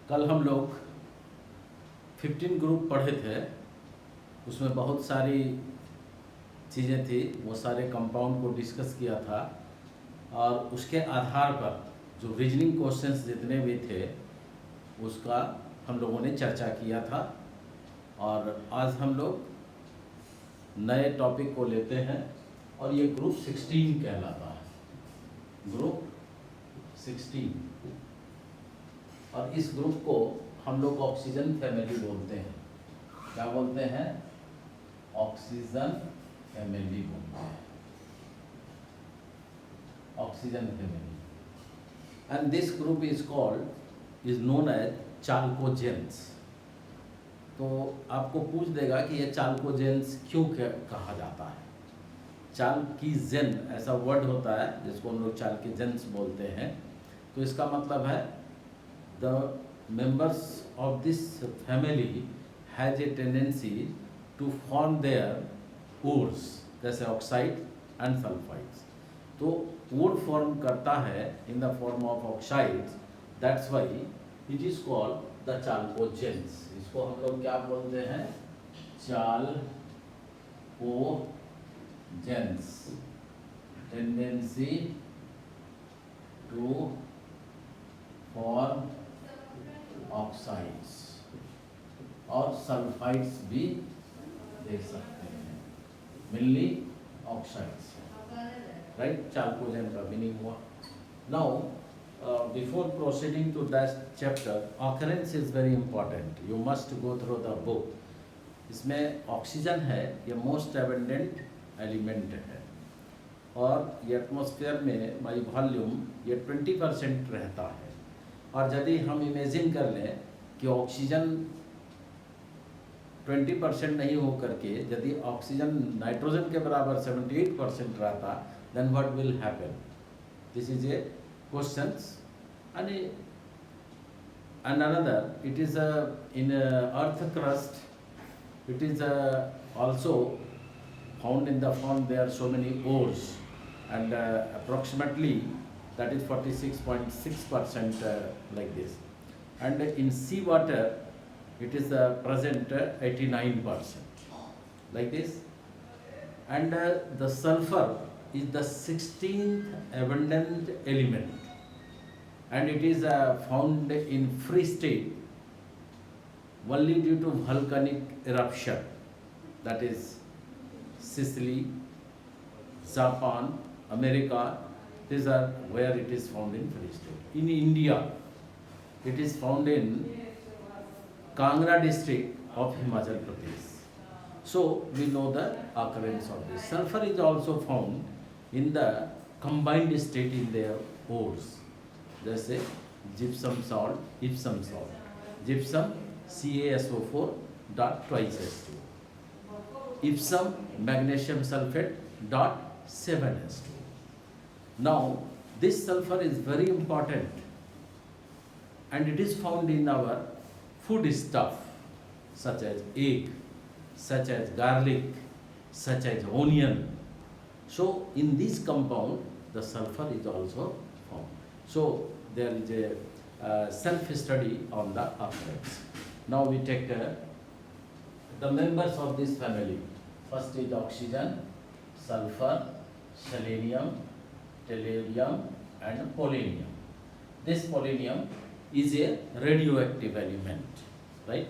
कल हम लोग 15 ग्रुप पढ़े थे। उसमें बहुत सारी चीज़ें थी, वो सारे कंपाउंड को डिस्कस किया था और उसके आधार पर जो रीजनिंग क्वेश्चंस जितने भी थे उसका हम लोगों ने चर्चा किया था। और आज हम लोग नए टॉपिक को लेते हैं और ये ग्रुप 16 कहलाता है, ग्रुप 16। और इस ग्रुप को हम लोग ऑक्सीजन फैमिली बोलते हैं। क्या बोलते हैं? ऑक्सीजन फैमिली बोलते हैं, oxygen family. And this group is known as chalcogens. तो आपको पूछ देगा कि ये चाल्कोजेंस क्यों कहा जाता है। चाल्कीजेन ऐसा वर्ड होता है जिसको हम लोग चाल्कोजेंस बोलते हैं। तो इसका मतलब है the members of this family has a tendency to form their ores जैसे ऑक्साइड एंड सल्फाइड्स। तो wood form करता है in the form of oxides, that's why it is called the chalcogens। इसको हम लोग क्या बोलते हैं? chalcogens, tendency to form oxides और सल्फाइड्स भी देख सकते हैं, मेनली ऑक्साइड्स, राइट। चाल्कोजेन का मीनिंग हुआ। Now before proceeding to that chapter, occurrence is very important, you must go through the book. इसमें ऑक्सीजन है, ये मोस्ट एबंडेंट एलिमेंट है और ये एटमॉस्फेयर में बाई वॉल्यूम ये 20% रहता है। और यदि हम इमेजिन कर लें कि ऑक्सीजन 20% नहीं हो करके यदि ऑक्सीजन नाइट्रोजन के बराबर 78% रहता, then what will happen? This is a questions. And another, it is in earth crust, it is also found in the form, there are so many ores and approximately that is 46.6% like this. And in sea water it is present 89% like this. And the sulfur is the 16th abundant element and it is found in free state only due to volcanic eruption, that is Sicily, Japan, America. These are where it is found in free state. In India, it is found in Kangra district of Himachal Pradesh. So we know the occurrence of this. Sulfur is also found in the combined state in their ores. जैसे gypsum salt, Epsom salt, gypsum CaSO4 dot twice H2, Epsom magnesium sulfate dot 7H2. Now this sulfur is very important and it is found in our food stuff such as egg, such as garlic, such as onion. So in this compound the sulfur is also found. So there is a self-study on the occurrence. Now we take the members of this family. First is oxygen, sulfur, selenium, tellurium and polonium. This polonium is a radioactive element, right?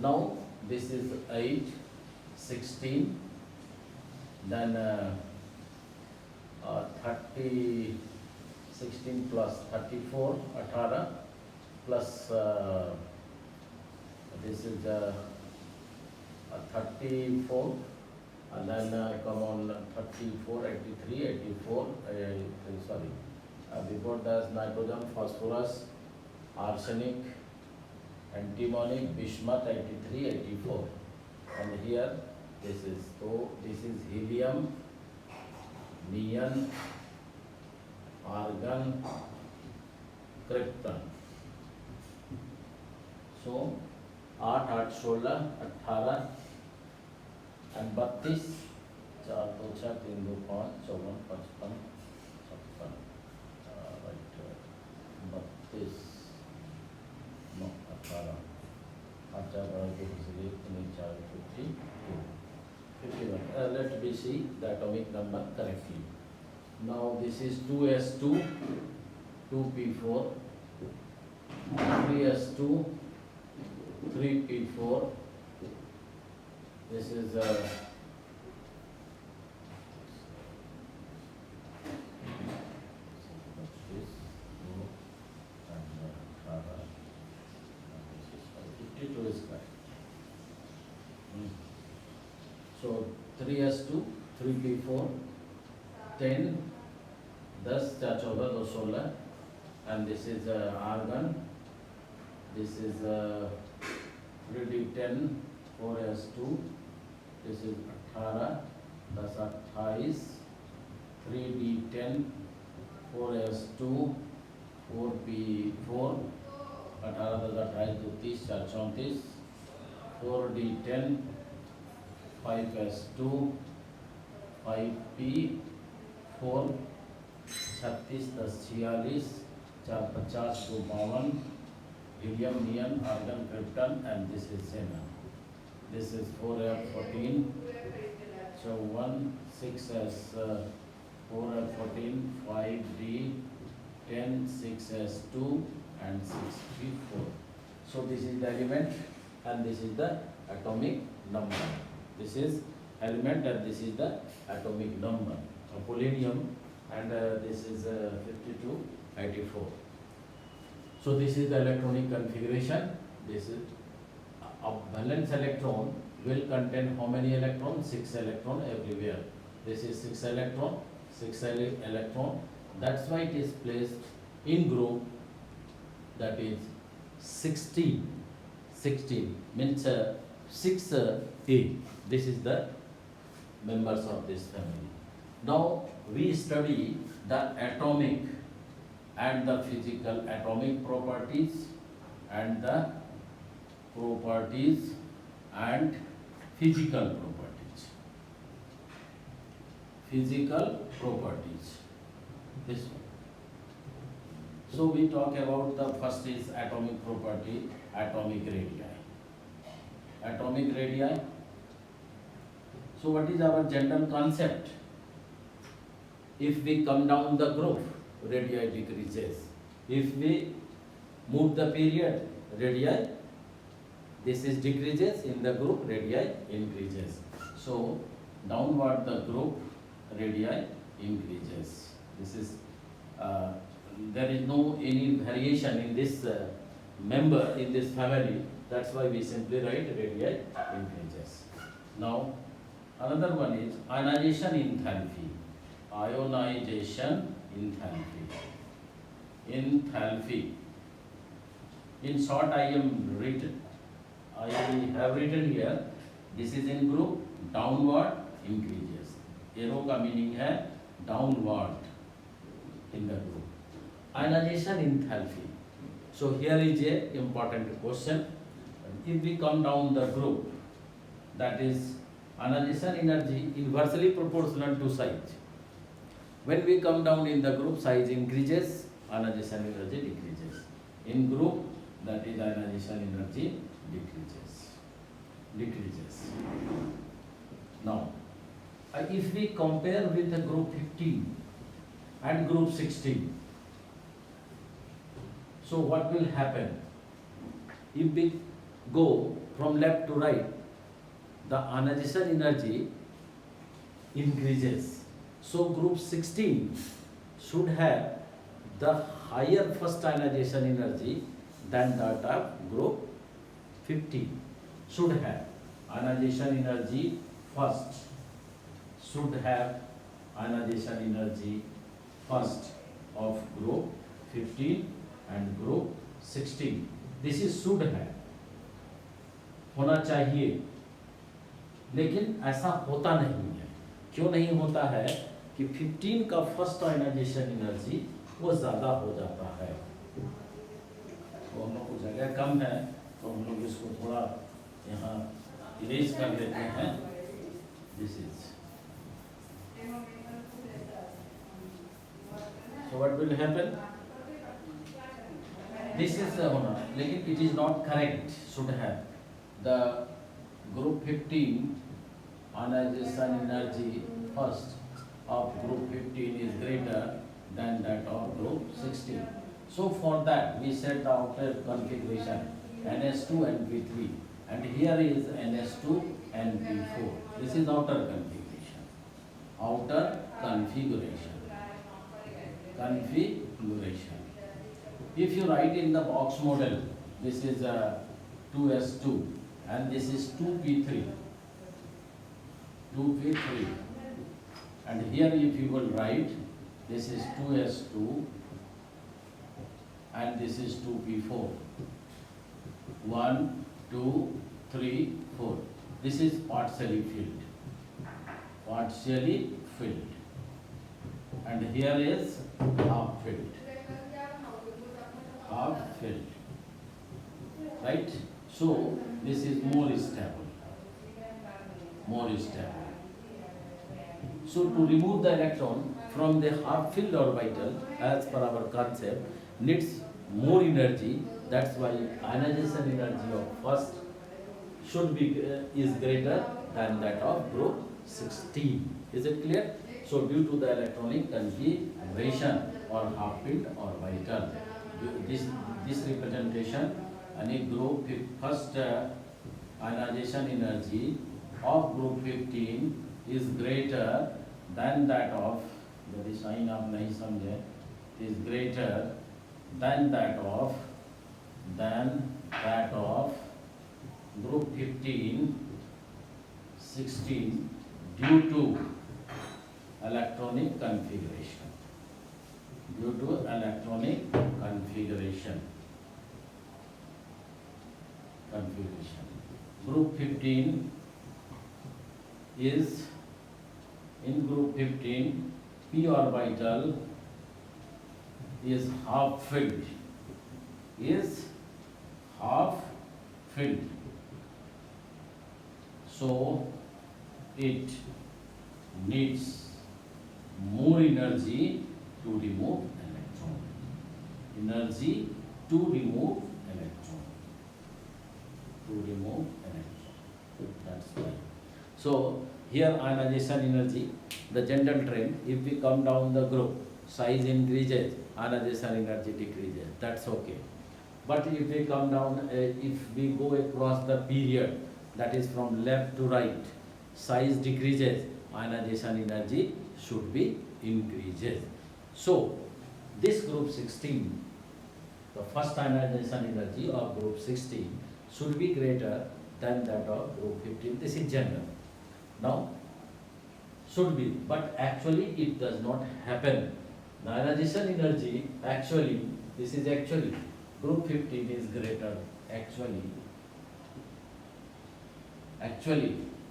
Now this is 8, 16, then 30, 16 plus 34, 18 plus this is 34, and then come on 34, 83, 84, sorry, before that nitrogen, phosphorus, arsenic, antimony, bismuth 83, 84, and here this is, so this is helium, neon, argon, krypton. So 8, 8, 16, 18 and 32, 4, 2, 6, 3, 2, 5, 54, 55, 56, right, 32, 9, Let me see the atomic number correctly. Now this is 2s2, 2p4, 3s2, 3p4. This is so 3s2, 3p4, 10, 10, 14, 16, and this is argon. This is 3d10, 4s2. This is 18, 10, 28, 3d10, 4s2, 4p4, 18, 10, 28, 4d10, 5s2, 5p4, 36, 10, 46, 4, 50, 52, helium, neon, argon, krypton, and this is xenon. This is 4f14. So 1, 6s, 4f14, 5d, 10, 6s2, and 6p4. So this is the element and this is the atomic number. This is element and this is the atomic number of polonium, and this is 5284. So this is the electronic configuration. This is a valence electron will contain how many electrons? 6 electron everywhere. This is 6 electron, 6 electron. That's why it is placed in group, that is 16. 16 means 6A. This is the members of this family. Now we study the atomic and the physical atomic properties and the properties and physical properties. Physical properties. This one. So we talk about the first is atomic property, atomic radii. Atomic radii. So what is our general concept? If we come down the group, radii decreases. If we move the period, radii, this is decreases, in the group, radii increases. So downward the group, radii increases. This is there is no any variation in this member in this family. That's why we simply write radii increases. Now another one is ionization enthalpy. Ionization enthalpy. Enthalpy. In short, I have written here. This is in group, downward increases. Arrow का meaning है downward in the group. Ionization enthalpy. So here is a important question. If we come down the group, that is ionization energy inversely proportional to size. When we come down in the group, size increases, ionization energy decreases. In group, that is ionization energy decreases. Now, if we compare with the group 15 and group 16, so what will happen? If we go from left to right, the ionization energy increases. So group 16 should have the higher first ionization energy than that of group 15. Should have ionization energy first. Should have ionization energy first of group 15 and group 16. This is should have, होना चाहिए, लेकिन ऐसा होता नहीं है. क्यों नहीं होता है? कि 15 का फर्स्ट आयनाइजेशन एनर्जी वो ज़्यादा हो जाता है. तो हम लोग को जगह कम है, तो हम लोग इसको थोड़ा यहाँ इरेज कर लेते हैं. This is so what will happen? This is होना, लेकिन it is not correct. Should have the group 15 ionization energy first of group 15 is greater than that of group 16. So for that we set the outer configuration NS2 and P3, and here is NS2 and P4. This is outer configuration. Outer configuration. Configuration. If you write in the box model, this is 2S2 and this is 2P3. 2P3. And here if you will write, this is 2S2 and this is 2P4. 1, 2, 3, 4. This is partially filled. Partially filled. And here is half filled. Half filled. Right? So this is more stable. More stable. So to remove the electron from the half filled orbital, as per our concept, needs more energy. That's why ionization energy of first should be is greater than that of group 16. Is it clear? So due to the electronic configuration or half filled orbital, this representation, any group first ionization energy of group 15 is greater than that of, यदि sign आप नहीं समझे, is greater than that of group 15, 16 due to electronic configuration. Due to electronic configuration. Group 15 is, in group 15, p orbital is half filled. Is half filled. So it needs more energy to remove electron. Energy to remove electron. To remove electron. That's why. So here ionization energy, the general trend, if we come down the group, size increases, ionization energy decreases. That's okay. But if we come down, if we go across the period, that is from left to right, size decreases, ionization energy should be increases. So this group 16, the first ionization energy of group 16 should be greater than that of group 15. This is general. Now, should be, but actually it does not happen. The ionization energy, actually, this is actually, group 15 is greater, actually,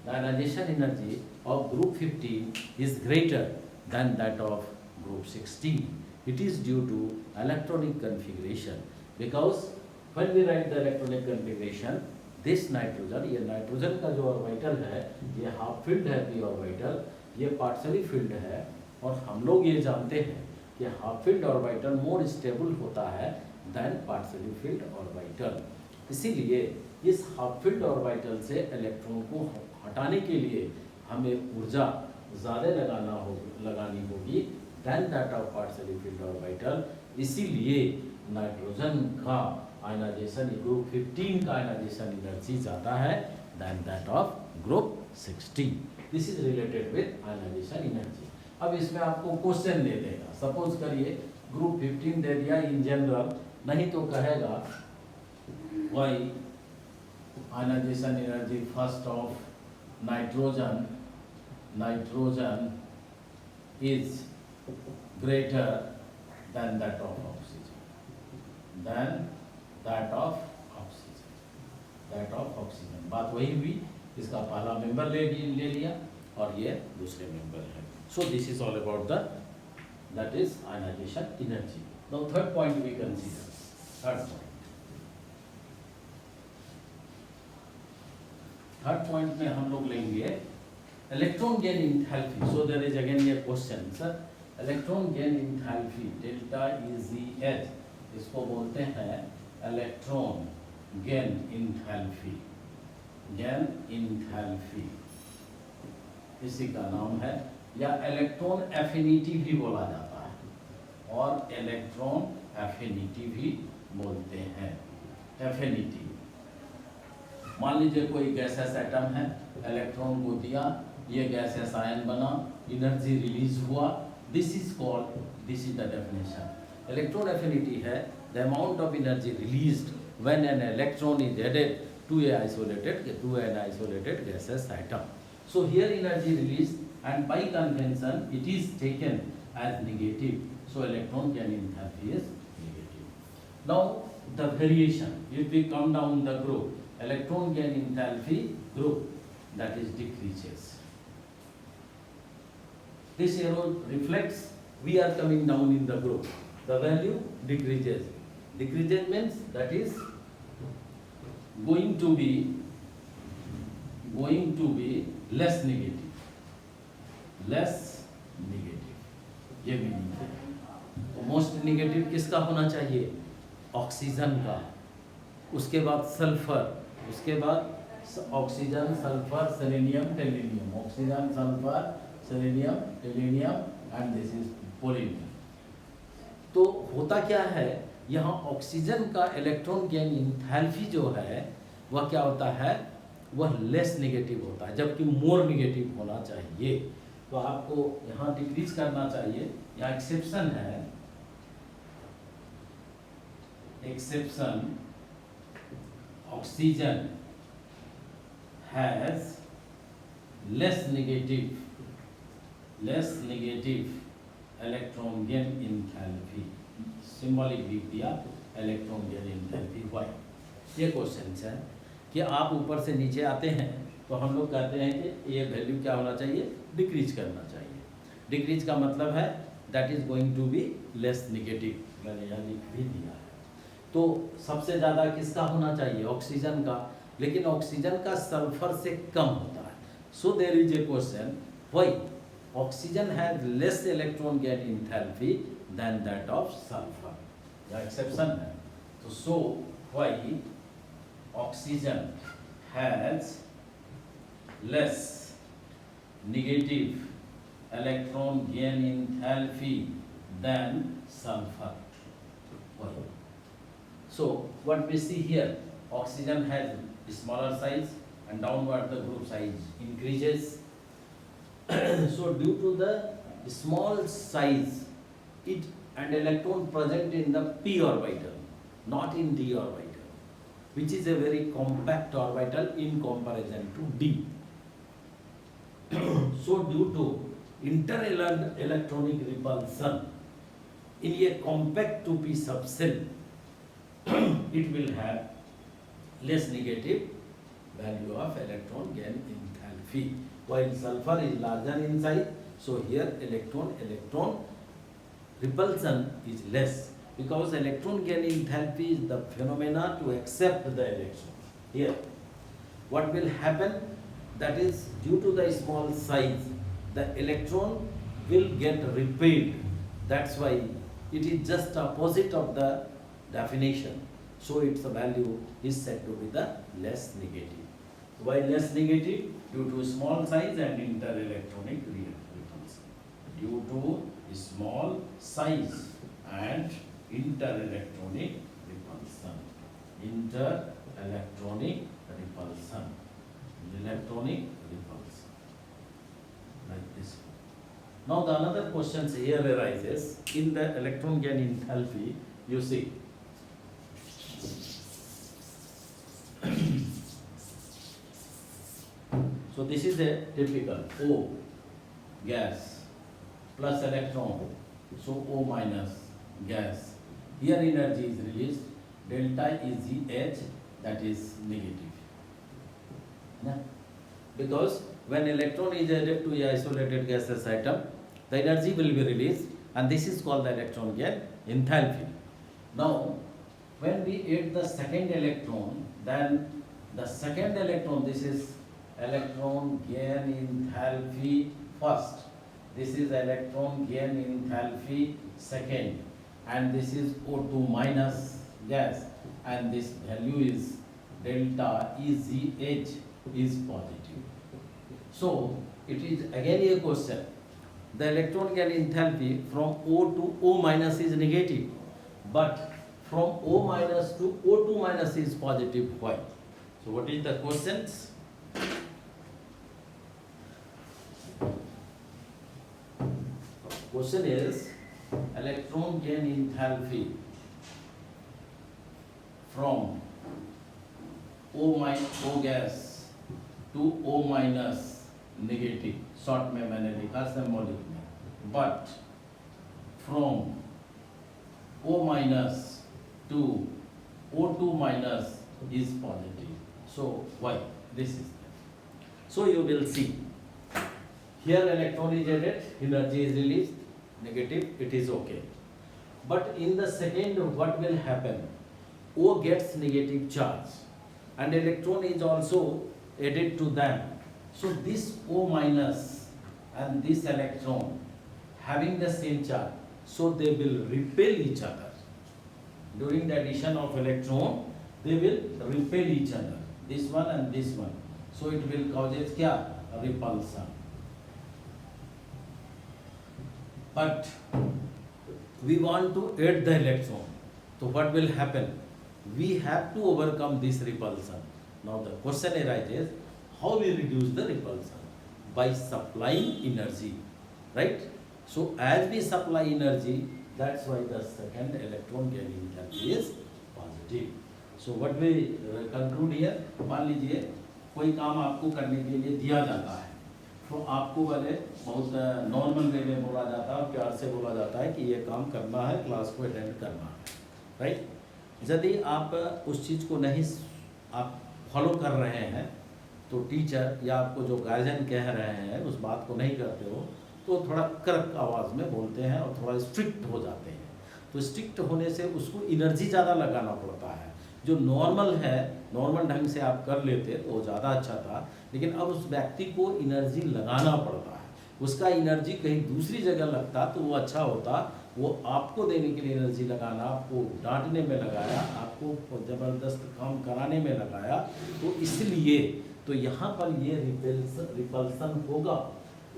the ionization energy of group 15 is greater than that of group 16. It is due to electronic configuration, because when we write the electronic configuration, this nitrogen, ये nitrogen का जो orbital है ये half filled है P orbital, ये partially filled है, और हम लोग ये जानते हैं कि half filled orbital more stable होता है देन पार्शियली फिल्ड ऑर्बिटल। इसीलिए इस हाफ फिल्ड ऑर्बिटल से इलेक्ट्रॉन को हटाने के लिए हमें ऊर्जा ज़्यादा लगानी होगी than that of partially filled orbital. इसीलिए नाइट्रोजन का आयनाइजेशन, ग्रुप 15 का आयनाइजेशन एनर्जी ज़्यादा है than that of group 16। This is related with ionization energy. अब इसमें आपको क्वेश्चन दे देगा, सपोज करिए ग्रुप 15 दे दिया इन जनरल, नहीं तो कहेगा why ionization energy first of nitrogen is greater than that of oxygen, that of oxygen. बात वही हुई, इसका पहला मेंबर ले लिया और ये दूसरे मेंबर है। So this is all about that is ionisation energy. Now third point we consider, third point में हम लोग लेंगे electron gain enthalpy. So there is again ये question, sir electron gain enthalpy delta EgH, इसको बोलते हैं electron gain enthalpy, gain enthalpy इसी का नाम है, या इलेक्ट्रॉन एफिनिटी भी बोला जाता है और इलेक्ट्रॉन एफिनिटी भी बोलते हैं। एफिनिटी, मान लीजिए कोई गैसेस एटम है, इलेक्ट्रॉन को दिया, ये गैसेस आयन बना, एनर्जी रिलीज हुआ, this is called, this is the definition. Electron affinity है the amount of energy released when an electron is added to an isolated gaseous atom. So here energy released, and by convention it is taken as negative. So electron gain enthalpy is negative. Now the variation, if we come down the group, electron gain enthalpy group, that is decreases. This arrow reflects we are coming down in the group. The value decreases. Decreases means that is going to be less negative, less negative, ये meaning है। तो most negative किसका होना चाहिए? Oxygen का, उसके बाद sulphur, उसके बाद oxygen, sulphur, selenium, tellurium, oxygen, sulphur, selenium, tellurium and this is polonium. तो होता क्या है, यहाँ ऑक्सीजन का इलेक्ट्रॉन गेन एंथैल्पी जो है वह क्या होता है, वह लेस नेगेटिव होता है, जबकि मोर नेगेटिव होना चाहिए। तो आपको यहाँ डिक्रीज करना चाहिए। यहाँ एक्सेप्शन है, exception, oxygen has less negative electron gain enthalpy, symbolic लिख दिया इलेक्ट्रॉन गेन एंथैल्पी। व्हाई? ये क्वेश्चन है कि आप ऊपर से नीचे आते हैं तो हम लोग कहते हैं कि ये वैल्यू क्या होना चाहिए, डिक्रीज करना चाहिए। डिक्रीज का मतलब है that is going to be less negative, मैंने यहाँ लिख भी दिया है। तो सबसे ज़्यादा किसका होना चाहिए, ऑक्सीजन का, लेकिन ऑक्सीजन का सल्फर से कम होता है। So there is a question, why oxygen has less electron gain enthalpy than that of sulphur, यह एक्सेप्शन है। तो so why oxygen has less negative electron gain enthalpy than sulfur. So what we see here, oxygen has smaller size and downward the group size increases. So due to the small size, it and electron present in the p orbital, not in d orbital, which is a very compact orbital in comparison to D. So due to inter-electronic repulsion in a compact 2p subcell, it will have less negative value of electron gain enthalpy, while sulfur is larger in size, so here electron repulsion is less, because electron gain enthalpy is the phenomena to accept the electron. Here, what will happen, that is due to the small size, the electron will get repelled. That's why it is just opposite of the definition. So its value is said to be the less negative. Why less negative? Due to small size and inter-electronic repulsion. Due to small size and inter-electronic repulsion, electronic repulsion, like this. Now the another question here arises in the electron gain enthalpy. You see, so this is a typical O gas plus electron, so O minus gas. Here energy is released, delta is Gh, that is negative. Yeah? Because when electron is added to a isolated gaseous atom, the energy will be released, and this is called the electron gain enthalpy. Now, when we add the second electron, then the second electron, this is electron gain enthalpy first, this is electron gain enthalpy second, and this is O2 minus gas. and this value is delta EZH is positive. So it is again a question. The electron gain enthalpy from O to O minus is negative, but from O minus to O2 minus is positive. Why? So what is the questions? Question is electron gain enthalpy from O gas to O minus negative, short में मैंने लिखा symbolic में, but from O minus to O2 minus is positive. So why? This is there. So you will see here electron is added, energy is released, negative, it is okay. But in the second, what will happen? O gets negative charge and electron is also added to them. So this O minus and this electron having the same charge, so they will repel each other. During the addition of electron, they will repel each other. This one and this one. So it will causes क्या? Repulsion. But we want to add the electron. So what will happen? We have to overcome this repulsion. Now the question arises, how we reduce the repulsion? By supplying energy, right? So as we supply energy, that's why the second electron gain enthalpy is positive. So what we conclude here, मान लीजिए कोई काम आपको करने के लिए दिया जाता है, तो आपको पहले बहुत नॉर्मल वे में बोला जाता है और प्यार से बोला जाता है कि ये काम करना है, क्लास को अटेंड करना है, राइट? यदि आप उस चीज़ को नहीं आप फॉलो कर रहे हैं, तो टीचर या आपको जो गार्जियन कह रहे हैं उस बात को नहीं करते हो, तो थोड़ा कड़क आवाज़ में बोलते हैं और थोड़ा स्ट्रिक्ट हो जाते हैं। तो स्ट्रिक्ट होने से उसको एनर्जी ज़्यादा लगाना पड़ता है। जो नॉर्मल है, नॉर्मल ढंग से आप कर लेते तो वो ज़्यादा अच्छा था, लेकिन अब उस व्यक्ति को एनर्जी लगाना पड़ता है। उसका एनर्जी कहीं दूसरी जगह लगता तो वो अच्छा होता। वो आपको देने के लिए एनर्जी लगाना, आपको डांटने में लगाया, आपको ज़बरदस्त काम कराने में लगाया, तो इसलिए तो यहाँ पर ये रिपल्सन होगा।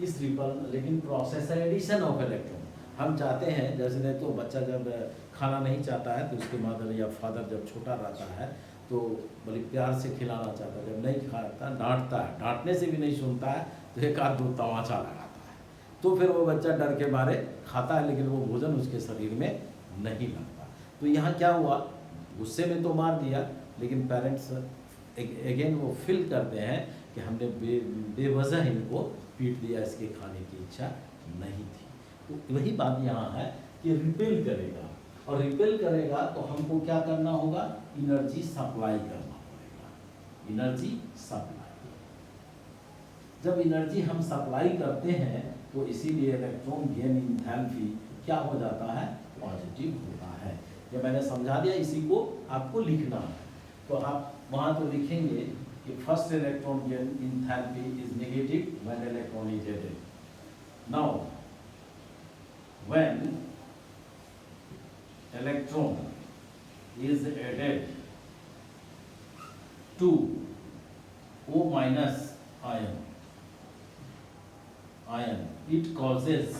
लेकिन प्रोसेस है एडिशन ऑफ इलेक्ट्रॉन। हम चाहते हैं, जैसे नहीं तो बच्चा जब खाना नहीं चाहता है तो उसकी मदर या फादर जब छोटा रहता है तो बड़ी प्यार से खिलाना चाहता है, जब नहीं खाता डांटता है, डांटने से भी नहीं सुनता है तो एक आध दो तमाचा लगाता है, तो फिर वो बच्चा डर के मारे खाता है, लेकिन वो भोजन उसके शरीर में नहीं लगता। तो यहाँ क्या हुआ, गुस्से में तो मार दिया, लेकिन पेरेंट्स अगेन वो फील करते हैं कि हमने बेवजह इनको पीट दिया, इसके खाने की इच्छा नहीं थी। तो वही बात यहाँ है कि रिपेल करेगा, और रिपेल करेगा तो हमको क्या करना होगा, एनर्जी सप्लाई करना पड़ेगा। एनर्जी सप्लाई, जब एनर्जी हम सप्लाई करते हैं तो इसीलिए इलेक्ट्रॉन गेन एंथैल्पी क्या हो जाता है, पॉजिटिव होता है। ये मैंने समझा दिया, इसी को आपको लिखना है। तो आप वहाँ तो लिखेंगे कि first electron gain enthalpy is negative when electron is added. Now when electron is added to O minus ion, it causes,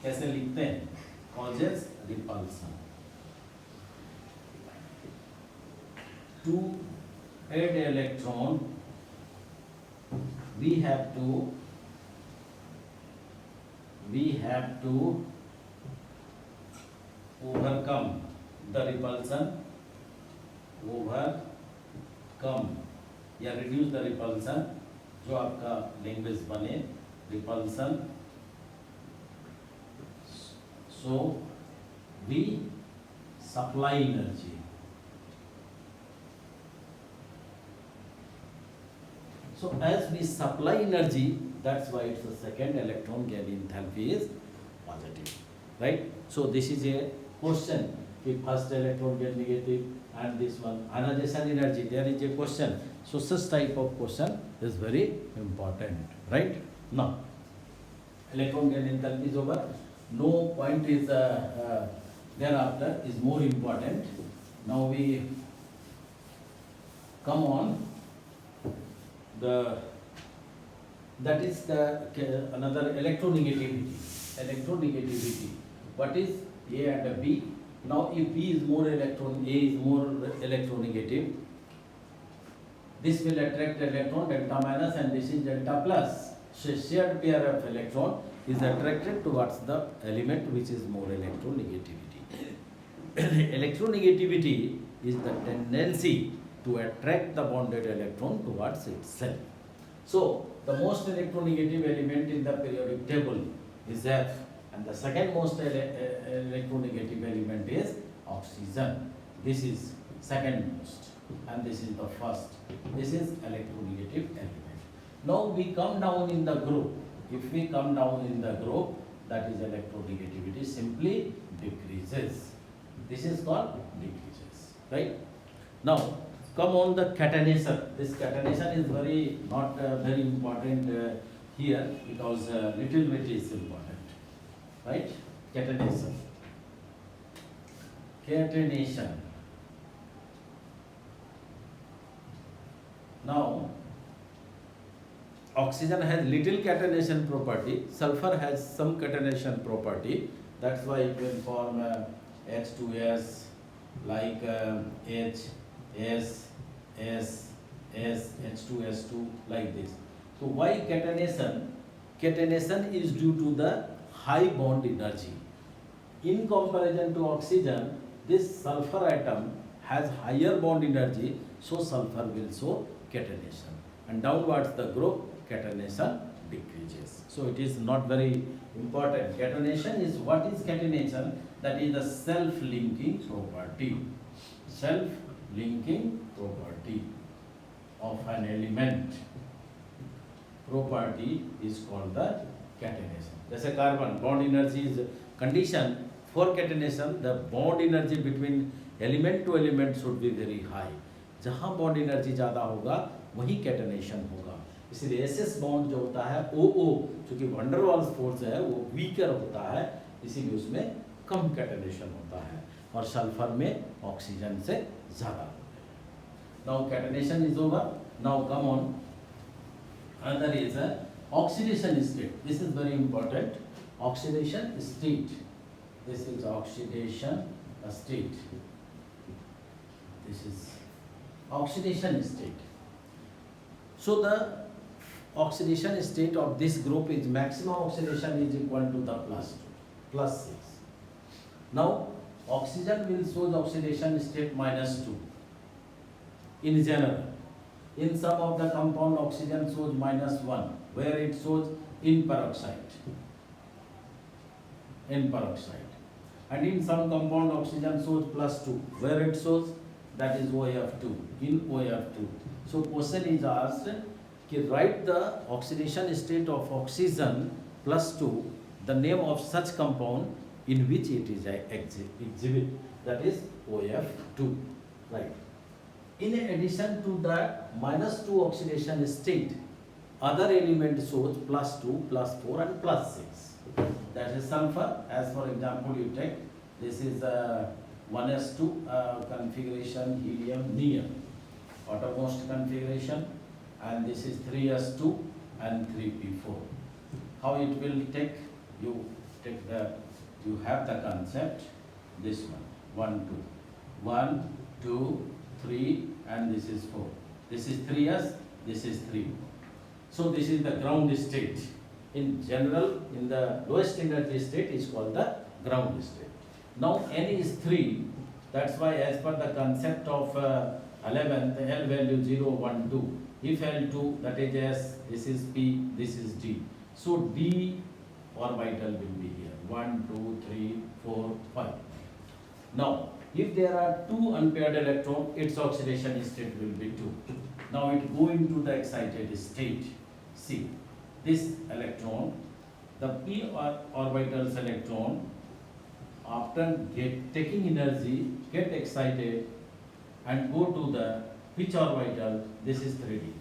कैसे लिखते हैं, causes repulsion. To add electron, we have to overcome the repulsion, overcome या reduce the repulsion, जो आपका language बने, repulsion. So we supply energy. So as we supply energy, that's why it's the second electron gain enthalpy is positive, right? So this is a question, कि first electron gain negative and this one ionization energy, there is a question. So such type of question is very important, right? Now electron gain enthalpy is over. No point is thereafter is more important. Now we come on the, that is the another electronegativity. Electronegativity. What is A and B? Now if B is more electron, A is more electronegative, this will attract electron delta minus and this is delta plus. So shared pair of electron is attracted towards the element which is more electronegativity. Electronegativity is the tendency to attract the bonded electron towards itself. So the most electronegative element in the periodic table is F, and the second most electronegative element is oxygen. This is second most and this is the first. This is electronegative element. Now we come down in the group. If we come down in the group, that is electronegativity simply decreases. This is called decreases, right? Now come on the catenation. This catenation is not very important here, because little bit is important, right? Catenation. Catenation. Now oxygen has little catenation property, sulfur has some catenation property. That's why it will form H2S, like H, S, S, S, H2S2, like this. So why catenation? Catenation is due to the high bond energy. In comparison to oxygen, this sulfur atom has higher bond energy, so sulfur will show catenation. And downwards the group, catenation decreases. So it is not very important. Catenation is, what is catenation? That is the self-linking property. Self-linking property of an element. Property is called the catenation. जैसे carbon, bond energy is condition for catenation. The bond energy between element to element should be very high. जहाँ bond energy ज़्यादा होगा वहीं catenation होगा. इसलिए SS bond जो होता है OO, चूँकि वंडर वाल्स फोर्स है वो वीकर होता है, इसीलिए उसमें कम catenation होता है और सल्फर में ऑक्सीजन से ज़्यादा होता है. Now catenation is over. Now come on. Another is oxidation state. This is very important. Oxidation state. This is oxidation state. This is oxidation state. So the oxidation state of this group is maximum oxidation is equal to the plus 6. Now oxygen will show the oxidation state -2 in general. In some of the compound oxygen shows -1, where it shows in peroxide. In peroxide. And in some compound oxygen shows +2, where it shows that is OF2, in OF2. So question is asked, write the oxidation state of oxygen +2, the name of such compound in which it is exhibit, that is OF2, right? In addition to that -2 oxidation state, other element shows +2, +4 and +6. That is sulfur. As for example, you take, this is 1s2 configuration, helium, neon, outermost configuration, and this is 3s2 and 3p4. How it will take? You take the, you have the concept, this one, 1, 2, 3, and this is 4. This is 3s, this is 3. So this is the ground state. In general, in the lowest energy state is called the ground state. Now N is 3, that's why as per the concept of 11, the L value 0, 1, 2. If L2, that is S, this is P, this is D. So D orbital will be here, 1, 2, 3, 4, 5. Now, if there are 2 unpaired electrons, its oxidation state will be 2. Now it go into the excited state. See, this electron, the p orbital's electron, after taking energy, get excited and go to the which orbital? This is 3d,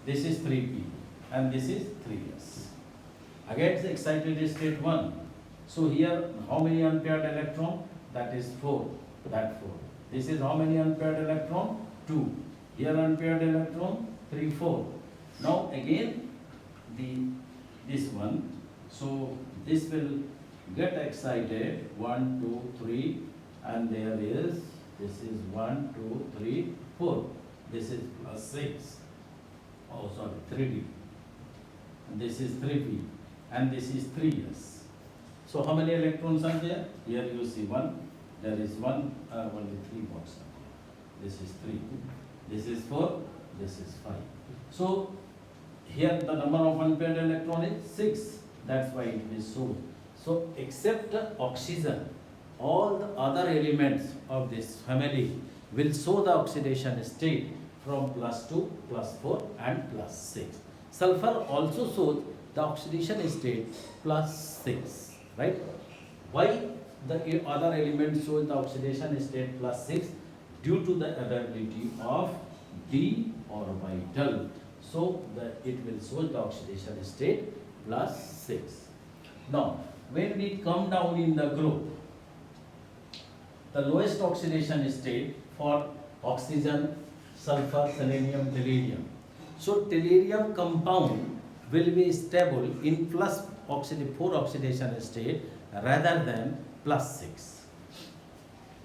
this is 3p, and this is 3s. Again, the excited state 1. So here, how many unpaired electron? that is 4, that 4. This is how many unpaired electron? 2. Here unpaired electron 3, 4. Now again this one, so this will get excited 1, 2, 3, and there is, this is 1, 2, 3, 4. This is plus 6. Oh, sorry, 3D. And this is 3p, and this is 3s. So how many electrons are there? Here you see 1. There is one, only 3 bonds. This is 3. This is 4. This is 5. So here the number of unpaired electron is 6. That's why it is so. So except oxygen, all the other elements of this family will show the oxidation state from +2, +4 and +6. Sulfur also shows the oxidation state +6, right? Why the other element shows the oxidation state +6? Due to the availability of d orbital. So it will show the oxidation state +6. Now, when we come down in the group, the lowest oxidation state for oxygen, sulfur, selenium, tellurium. So tellurium compound will be stable in +4 oxidation state rather than +6.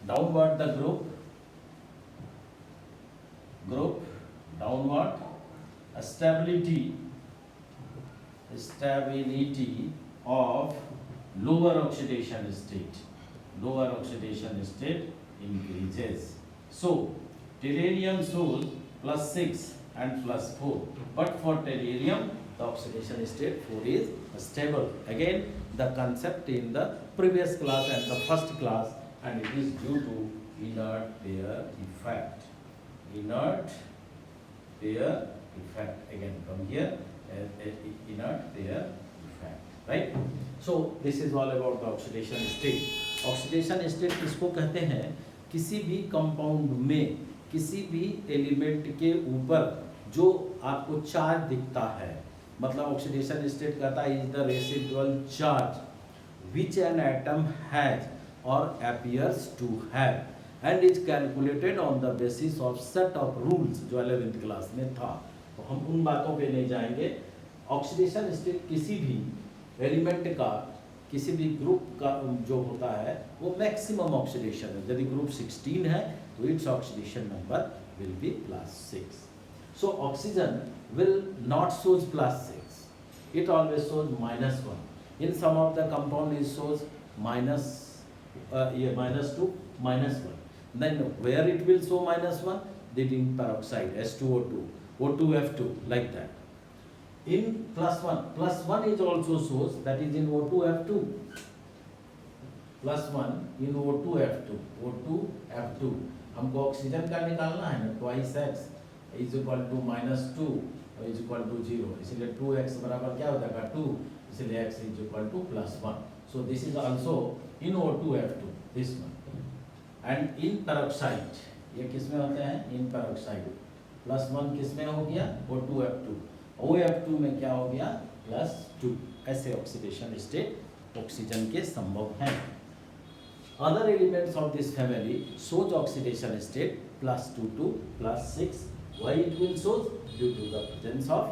Downward the group downward, stability of lower oxidation state increases. So tellurium shows +6 and +4, but for tellurium the oxidation state 4 is stable. Again the concept in the previous class and the first class, and it is due to inert pair effect. Inert pair effect. Again from here, inert pair effect, right? So this is all about the oxidation state. Oxidation state किसको कहते हैं? किसी भी compound में किसी भी element के ऊपर जो आपको चार्ज दिखता है, मतलब ऑक्सीडेशन स्टेट कहता है is the residual charge which an atom has और appears to have and is calculated on the basis of set of rules जो 11th क्लास में था. तो हम उन बातों पे नहीं जाएंगे. ऑक्सीडेशन स्टेट किसी भी एलिमेंट का, किसी भी ग्रुप का जो होता है वो मैक्सिमम ऑक्सीडेशन है. यदि ग्रुप 16 है तो its oxidation number will be +6. So oxygen will not shows +6, it always shows -1. In some of the compound it shows -2, -1. Then where it will show -1? The zinc peroxide, S2O2, O2F2, like that. In +1 is also shows, that is in O2F2. +1 in O2F2. हमको oxygen का निकालना है ना, 2x is equal to -2 is equal to 0. इसलिए 2x बराबर क्या हो जाएगा? 2. इसलिए x is equal to +1. So this is also in O2F2, this one. And in peroxide, ये किस में होते हैं? In peroxide. +1 किस में हो गया? O2F2. OF2 में क्या हो गया? +2. ऐसे ऑक्सीडेशन स्टेट ऑक्सीजन के संभव हैं. Other elements of this family shows oxidation state +2 to +6. Why it will show? Due to the presence of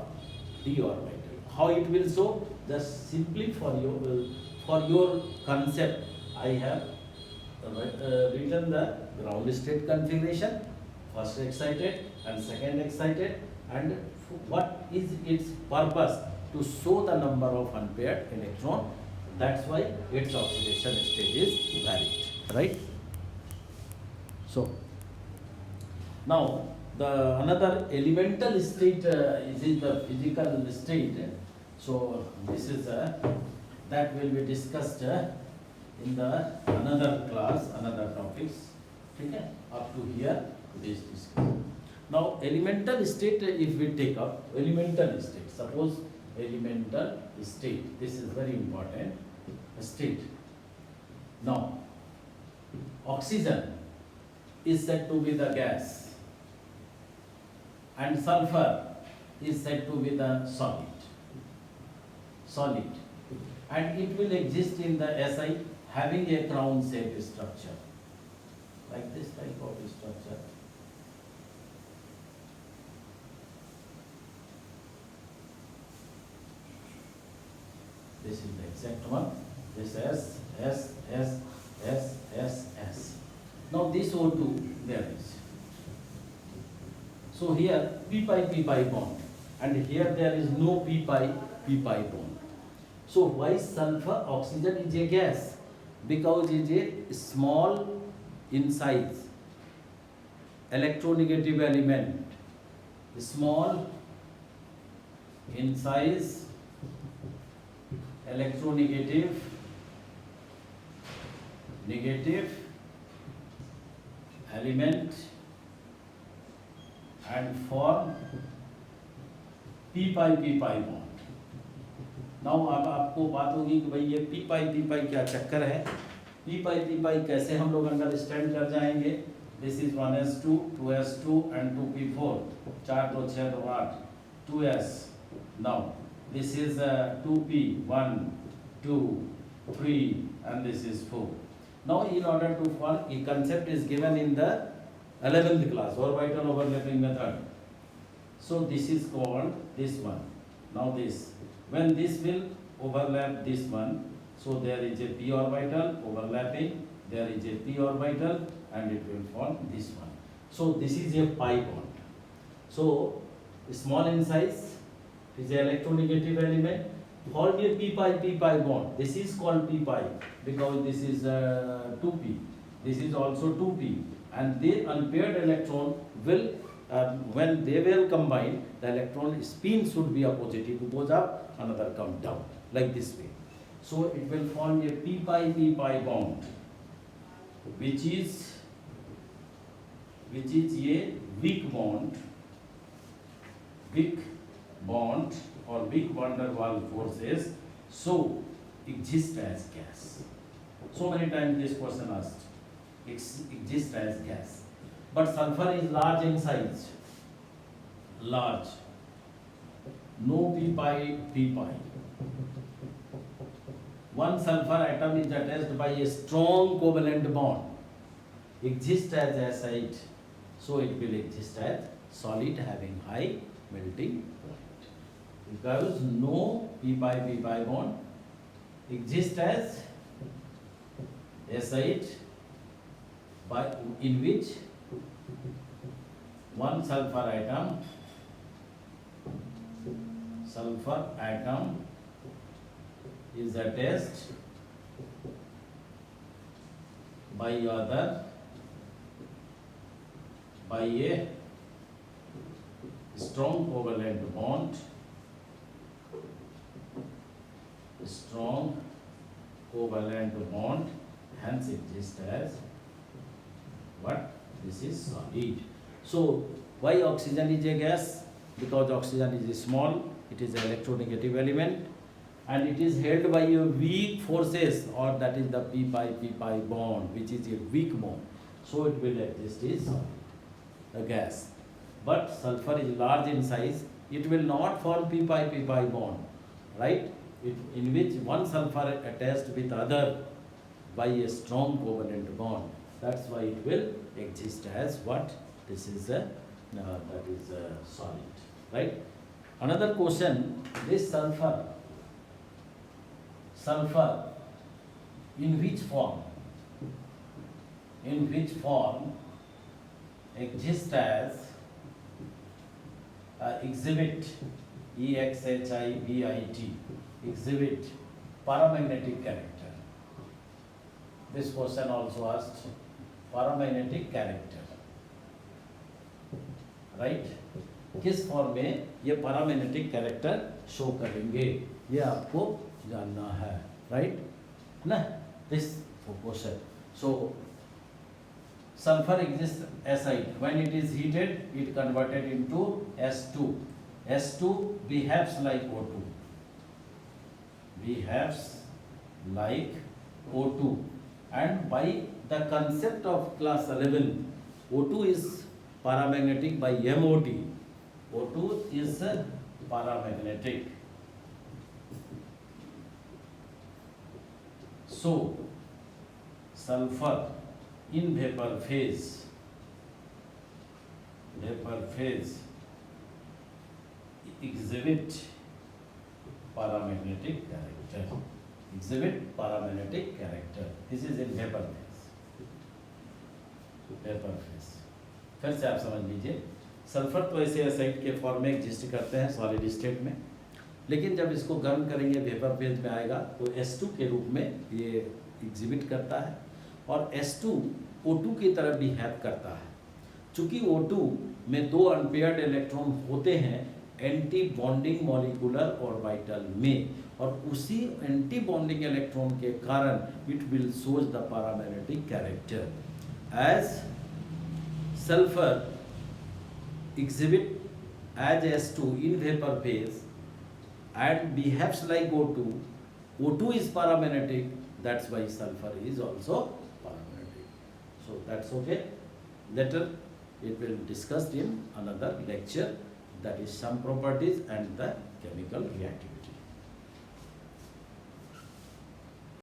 d orbital. How it will show? Just simply for your concept, I have written the ground state configuration, first excited and second excited, and what is its purpose? To show the number of unpaired electron. That's why its oxidation state is varied, right? So now the another elemental state is in the physical state. So this is that will be discussed in the another class, another topics. Okay, up to here it is discussed. Now elemental state, if we take up elemental state, suppose elemental state, this is very important state. Now oxygen is said to be the gas and sulfur is said to be the solid, and it will exist in the SI having a crown shaped structure. like this type of structure. This is the exact one. This S. Now this O2 there is. So here p pi bond, and here there is no p pi bond. So why sulfur? Oxygen is a gas because it is a small in size electronegative element, small in size electronegative element and form p pi bond. Now अब आपको बात होगी कि भाई ये P पाई क्या चक्कर है, पी पाई कैसे हम लोग अंडरस्टैंड कर जाएंगे. This is 1s2 2s2 and 2p4 4 2 6 2 8 2s. Now this is 2p 1 2 3 and this is 4. Now in order to form, a concept is given in the 11th class, orbital overlapping method. So this is called this one. Now this, when this will overlap this one, so there is a p orbital overlapping, there is a p orbital and it will form this one. So this is a pi bond. So small in size, it is an electronegative element, form a p pi bond. This is called p pi because this is 2p, this is also 2p, and the unpaired electron will when they will combine, the electron spin should be a positive, goes up, another come down, like this way. So it will form a p pi bond, which is a weak bond or weak van der Waals forces, so exist as gas. So many times this question asked, exist as gas. But sulfur is large in size, large, no p pi. One sulfur atom is attached by a strong covalent bond, exists as acid, so it will exist as solid having high melting point. Because no p pi bond exists as acid in which one sulfur atom is attached by other by a strong covalent bond, hence exists as what? This is solid. So why oxygen is a gas? Because oxygen is small, it is an electronegative element, and it is held by a weak forces, or that is the p pi bond, which is a weak bond. So it will exist as a gas. But sulfur is large in size, it will not form p pi bond, right? In which one sulfur attached with other by a strong covalent bond. That's why it will exist as what? This is a solid, right? Another question: this sulfur in which form exists as exhibit, exhibit, exhibit paramagnetic character. This question also asked paramagnetic character, right? किस form में ये paramagnetic character show करेंगे, ये आपको जानना है, right ना? This question. So sulfur exists acid. When it is heated, it converted into S2. S2 behaves like O2. Behaves like O2. And by the concept of class 11, O2 is paramagnetic by MOT. O2 is paramagnetic. So sulfur in vapor phase exhibit paramagnetic character. This is in vapor phase. फिर से आप समझ लीजिए, sulphur तो ऐसे acid के form में exist करते हैं सॉलिड स्टेट में, लेकिन जब इसको गर्म करेंगे वेपर फेज में आएगा तो H2 के रूप में ये एग्जिबिट करता है, और H2 O2 की तरफ बिहेव करता है। चूँकि O2 में 2 अनपेयर्ड इलेक्ट्रॉन होते हैं एंटी बॉन्डिंग मॉलिक्यूलर ऑर्बिटल में, और उसी एंटी बॉन्डिंग इलेक्ट्रॉन के कारण it will shows the paramagnetic character. As sulfur exhibit as S2 in vapor phase and behaves like O2. O2 is paramagnetic, that's why sulfur is also paramagnetic. So that's okay. Later it will discussed in another lecture, that is some properties and the chemical reactivity.